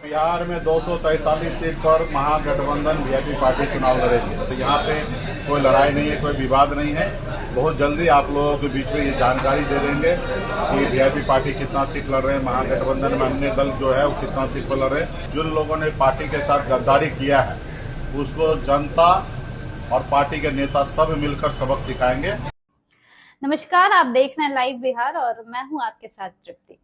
बिहार में 243 सीट पर महागठबंधन VIP party चुनाव लड़ेगी। तो यहाँ पे कोई लड़ाई नहीं है, कोई विवाद नहीं है। बहुत जल्दी आप लोगों के बीच में ये जानकारी दे देंगे कि वीआईपी पार्टी कितना सीट लड़ रहे हैं, महागठबंधन में अन्य दल जो है वो कितना सीट पर लड़ रहे हैं। जिन लोगों ने पार्टी के साथ गद्दारी किया है उसको जनता और पार्टी के नेता सब मिलकर सबक सिखाएंगे। नमस्कार, आप देख रहे हैं लाइव बिहार और मैं हूं आपके साथ तृप्ति।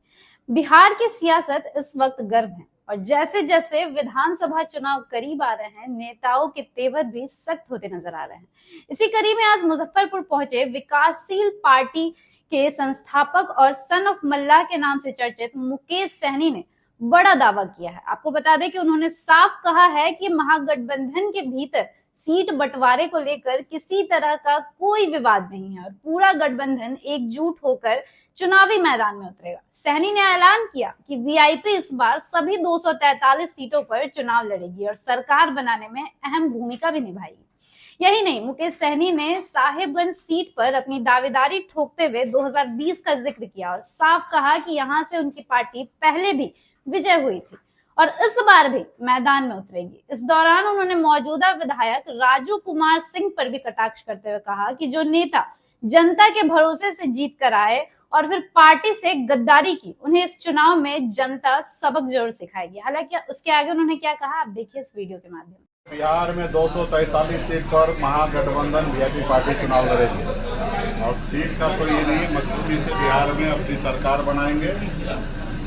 बिहार की सियासत इस वक्त गर्म है और जैसे जैसे विधानसभा चुनाव करीब आ रहे हैं, नेताओं के तेवर भी सख्त होते नजर आ रहे हैं। इसी कड़ी में आज मुजफ्फरपुर पहुंचे विकासशील पार्टी के संस्थापक और सन ऑफ मल्लाह के नाम से चर्चित मुकेश सहनी ने बड़ा दावा किया है। आपको बता दें कि उन्होंने साफ कहा है कि महागठबंधन के भीतर सीट बंटवारे को लेकर किसी तरह का कोई विवाद नहीं है और पूरा गठबंधन एकजुट होकर चुनावी मैदान में उतरेगा। सहनी ने ऐलान किया कि वीआईपी इस बार सभी 243 सीटों पर चुनाव लड़ेगी और सरकार बनाने में अहम भूमिका भी निभाएगी। यही नहीं, मुकेश सहनी ने साहेबगंज सीट पर अपनी दावेदारी ठोकते हुए 2020 का जिक्र किया और साफ कहा कि यहां से उनकी पार्टी पहले भी विजय हुई थी और इस बार भी मैदान में उतरेगी। इस दौरान उन्होंने मौजूदा विधायक राजू कुमार सिंह पर भी कटाक्ष करते हुए कहा कि जो नेता जनता के भरोसे से जीत कर आए और फिर पार्टी से गद्दारी की, उन्हें इस चुनाव में जनता सबक जरूर सिखाएगी। हालांकि उसके आगे उन्होंने क्या कहा, आप देखिए इस वीडियो के माध्यम से। बिहार में 243 सीट पर महागठबंधन वीआईपी पार्टी चुनाव लड़ेगी और सीट का तो ये नहीं, मजबूती से बिहार में अपनी सरकार बनाएंगे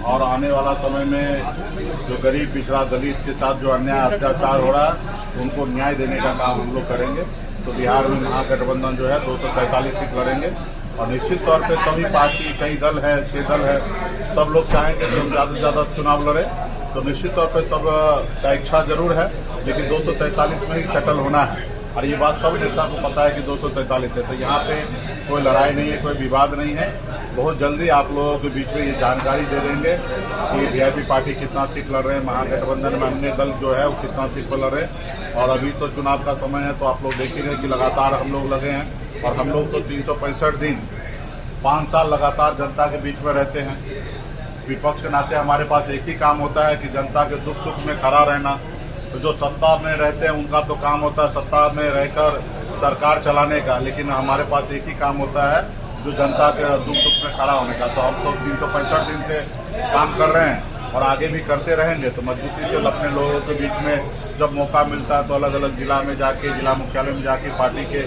और आने वाला समय में जो गरीब पिछड़ा दलित के साथ जो अन्याय अत्याचार हो रहा है उनको न्याय देने का काम हम लोग करेंगे। तो बिहार में महागठबंधन जो है 243 सीट लड़ेंगे और निश्चित तौर पे सभी पार्टी, कई दल है, 6 दल है, सब लोग चाहेंगे कि हम ज़्यादा से ज़्यादा चुनाव लड़े। तो निश्चित तौर पे सब का इच्छा जरूर है, लेकिन 243 में ही सेटल होना है और ये बात सब नेता को पता है कि 243 है। तो यहाँ पे कोई लड़ाई नहीं है, कोई विवाद नहीं है। बहुत जल्दी आप लोगों के बीच में ये जानकारी दे देंगे कि वीआईपी पार्टी कितना सीट लड़ रहे हैं, महागठबंधन में अन्य दल जो है वो कितना सीट पर लड़ रहे हैं। और अभी तो चुनाव का समय है, तो आप लोग देख ही रहे कि लगातार हम लोग लगे हैं और हम लोग तो 365 दिन 5 साल लगातार जनता के बीच में रहते हैं। विपक्ष के नाते हमारे पास एक ही काम होता है कि जनता के दुख सुख में खड़ा रहना। तो जो सत्ता में रहते हैं उनका तो काम होता है सत्ता में रहकर सरकार चलाने का, लेकिन हमारे पास एक ही काम होता है जो जनता के दुख सुख में खड़ा होने का। तो हम तो 365 दिन से काम कर रहे हैं और आगे भी करते रहेंगे। तो मजबूती से अपने लोगों के बीच में जब मौका मिलता है तो अलग अलग जिला में जाके, जिला मुख्यालय में जाके पार्टी के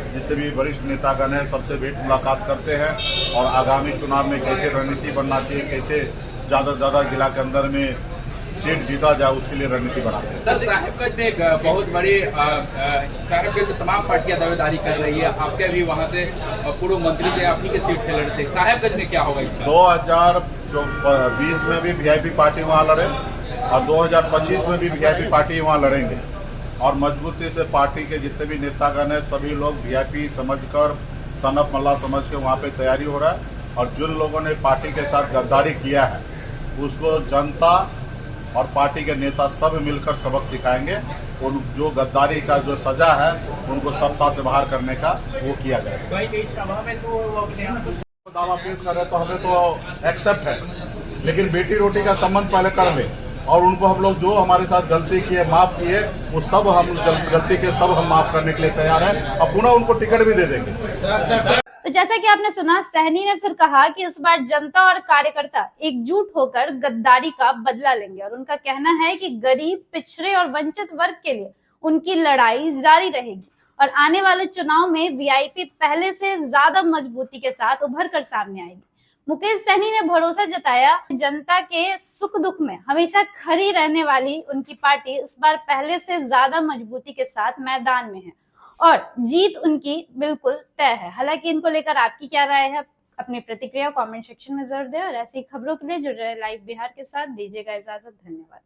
जितने भी वरिष्ठ नेतागण हैं सबसे भेंट मुलाकात करते हैं और आगामी चुनाव में कैसे रणनीति बनना चाहिए, कैसे ज़्यादा से ज़्यादा जिला के अंदर में सीट जीता जाए, उसके लिए रणनीति बनाते हैं। सर, साहेबगंज में एक बहुत बड़ी साहेबगंज में तमाम पार्टियां दावेदारी कर रही है। आपके भी वहां से पूर्व मंत्री थे, अपनी के सीट से लड़ते। साहेबगंज में क्या होगा इसका? 2020 में भी वीआईपी पार्टी वहाँ लड़े और 2025 में भी वीआईपी पार्टी वहाँ लड़ेंगे और मजबूती से पार्टी के जितने भी नेतागण हैं सभी लोग वीआईपी समझकर, सन ऑफ मल्लाह समझ के वहाँ पे तैयारी हो रहा है। और जिन लोगों ने पार्टी के साथ गद्दारी किया है उसको जनता और पार्टी के नेता सब मिलकर सबक सिखाएंगे। उन जो गद्दारी का जो सजा है उनको सत्ता से बाहर करने का वो किया जाएगा। दावा पेश कर रहे तो हमें तो एक्सेप्ट है, लेकिन बेटी रोटी का संबंध पहले कर ले और उनको हम लोग जो हमारे साथ गलती किए, माफ किए, वो सब हम गलती के सब हम माफ करने के लिए तैयार हैं और पुनः उनको टिकट भी दे देंगे। तो जैसा कि आपने सुना, सहनी ने फिर कहा कि इस बार जनता और कार्यकर्ता एकजुट होकर गद्दारी का बदला लेंगे और उनका कहना है कि गरीब, पिछड़े और वंचित वर्ग के लिए उनकी लड़ाई जारी रहेगी और आने वाले चुनाव में वीआईपी पहले से ज्यादा मजबूती के साथ उभर कर सामने आएगी। मुकेश सहनी ने भरोसा जताया, जनता के सुख दुख में हमेशा खड़ी रहने वाली उनकी पार्टी इस बार पहले से ज्यादा मजबूती के साथ मैदान में है और जीत उनकी बिल्कुल तय है। हालांकि इनको लेकर आपकी क्या राय है, अपनी प्रतिक्रिया कमेंट सेक्शन में जरूर दें और ऐसी खबरों के लिए जुड़े रहे लाइव बिहार के साथ। दीजिएगा इजाजत, धन्यवाद।